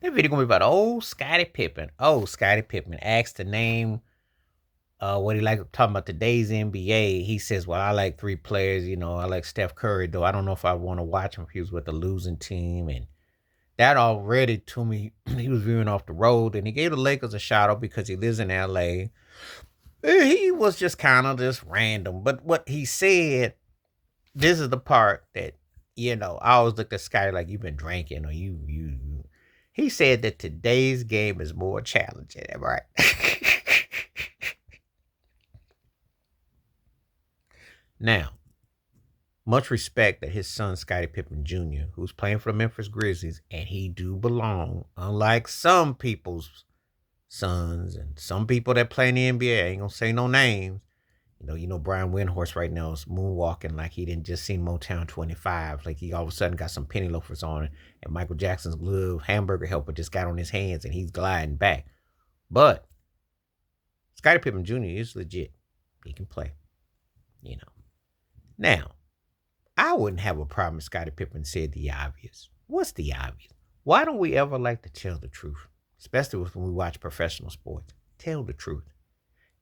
That video gonna be about old Scottie Pippen. Oh, Scottie Pippen asked to name what he like talking about today's NBA. He says, well, I like three players, I like Steph Curry, though I don't know if I want to watch him if he was with the losing team. And that already to me, he was veering off the road, and he gave the Lakers a shout out because he lives in LA. He was just kind of just random. But what he said, this is the part that, I always looked at Scottie like you've been drinking or you. He said that today's game is more challenging, right? Now, much respect that his son, Scottie Pippen Jr., who's playing for the Memphis Grizzlies, and he do belong, unlike some people's sons and some people that play in the NBA. I ain't gonna say no names. Brian Windhorst right now is moonwalking like he didn't just see Motown 25. Like he all of a sudden got some penny loafers on, and Michael Jackson's glove hamburger helper just got on his hands and he's gliding back. But Scottie Pippen Jr. is legit. He can play. You know. Now, I wouldn't have a problem if Scottie Pippen said the obvious. What's the obvious? Why don't we ever like to tell the truth? Especially when we watch professional sports. Tell the truth.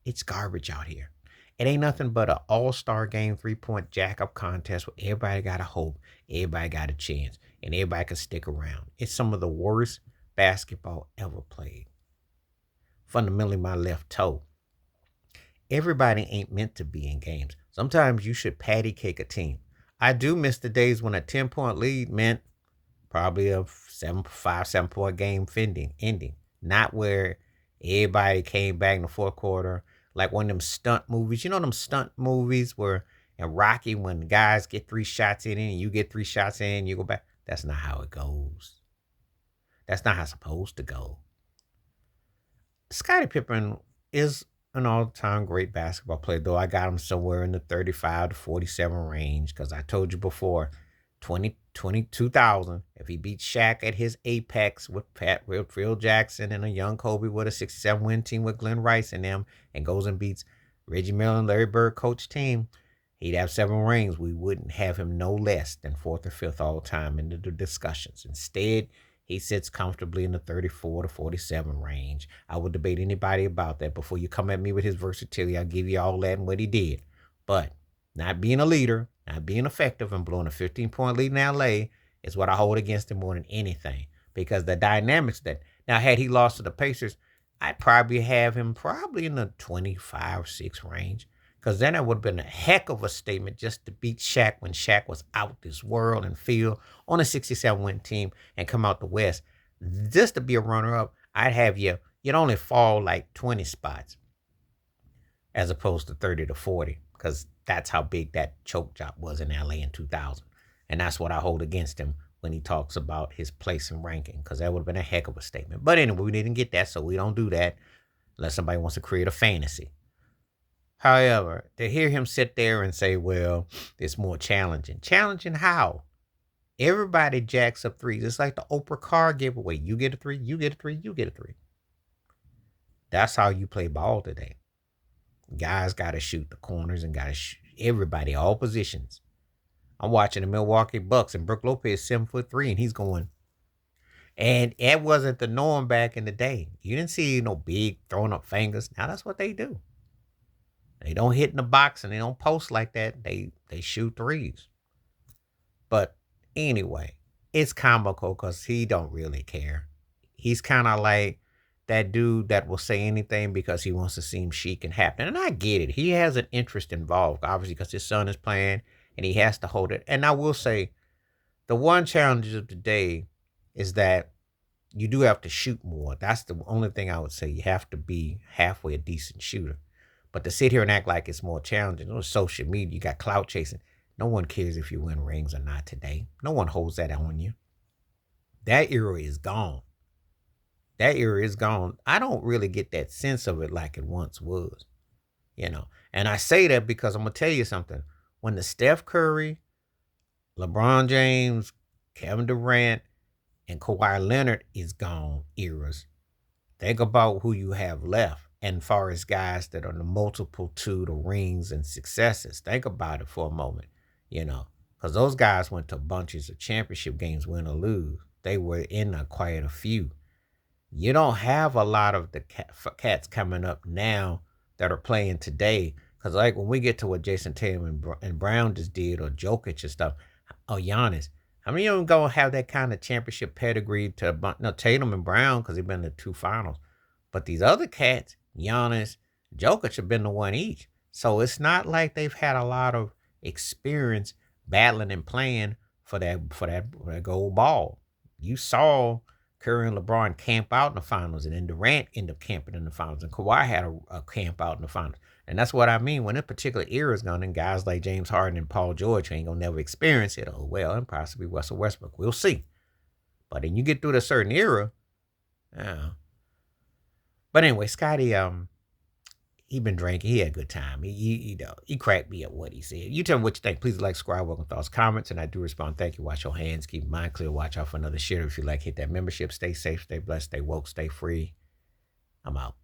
It's garbage out here. It ain't nothing but an all-star game 3-point jack-up contest where everybody got a hope, everybody got a chance, and everybody can stick around. It's some of the worst basketball ever played. Fundamentally, my left toe. Everybody ain't meant to be in games. Sometimes you should patty cake a team. I do miss the days when a 10-point lead meant probably a 7-point game ending. Not where everybody came back in the fourth quarter like one of them stunt movies. You know them stunt movies where in Rocky when guys get 3 shots in and you get 3 shots in, you go back. That's not how it goes. That's not how it's supposed to go. Scottie Pippen is an all-time great basketball player, though I got him somewhere in the 35 to 47 range because I told you before, 2000, if he beats Shaq at his apex with Phil Jackson and a young Kobe with a 67-win team with Glenn Rice and them and goes and beats Reggie Miller and Larry Bird coach team, he'd have 7 rings. We wouldn't have him no less than 4th or 5th all time in the discussions. Instead, he sits comfortably in the 34 to 47 range. I would debate anybody about that. Before you come at me with his versatility, I'll give you all that and what he did. But not being a leader, not being effective, and blowing a 15-point lead in LA is what I hold against him more than anything. Because the dynamics that, now had he lost to the Pacers, I'd probably have him probably in the 25-6 range. Because then it would have been a heck of a statement just to beat Shaq when Shaq was out this world and Phil on a 67-win team and come out the West. Just to be a runner-up, I'd have you'd only fall like 20 spots as opposed to 30 to 40 because that's how big that choke job was in LA in 2000. And that's what I hold against him when he talks about his place and ranking because that would have been a heck of a statement. But anyway, we didn't get that, so we don't do that unless somebody wants to create a fantasy. However, to hear him sit there and say, well, it's more challenging. Challenging how? Everybody jacks up threes. It's like the Oprah card giveaway. You get a 3, you get a 3, you get a 3. That's how you play ball today. Guys got to shoot the corners and got to shoot everybody, all positions. I'm watching the Milwaukee Bucks and Brook Lopez 7'3" and he's going. And it wasn't the norm back in the day. You didn't see no big throwing up fingers. Now that's what they do. They don't hit in the box and they don't post like that. They shoot threes. But anyway, it's comical because he don't really care. He's kind of like that dude that will say anything because he wants to seem chic and happy. And I get it. He has an interest involved, obviously, because his son is playing and he has to hold it. And I will say, the one challenge of today is that you do have to shoot more. That's the only thing I would say. You have to be halfway a decent shooter. But to sit here and act like it's more challenging, on social media, you got clout chasing. No one cares if you win rings or not today. No one holds that on you. That era is gone. That era is gone. I don't really get that sense of it like it once was. And I say that because I'm going to tell you something. When the Steph Curry, LeBron James, Kevin Durant, and Kawhi Leonard is gone eras, think about who you have left. And far as guys that are the multitude of rings and successes, think about it for a moment, because those guys went to bunches of championship games, win or lose. They were in quite a few. You don't have a lot of the cats coming up now that are playing today. Because like when we get to what Jason Tatum and Brown just did, or Jokic and stuff, or Giannis, how many of them gonna have that kind of championship pedigree to no Tatum and Brown because they've been in the two finals, but these other cats, Giannis, Jokic, have been the one each. So it's not like they've had a lot of experience battling and playing for that gold ball. You saw Curry and LeBron camp out in the finals, and then Durant ended up camping in the finals, and Kawhi had a camp out in the finals. And that's what I mean when a particular era is gone, and guys like James Harden and Paul George ain't gonna never experience it. Oh well, and possibly Russell Westbrook. We'll see. But then you get through a certain era, yeah. But anyway, Scotty, he been drinking. He had a good time. He cracked me up what he said. You tell me what you think. Please like, subscribe, welcome thoughts, comments, and I do respond. Thank you. Wash your hands. Keep your mind clear. Watch out for another shitter. If you like, hit that membership. Stay safe, stay blessed, stay woke, stay free. I'm out.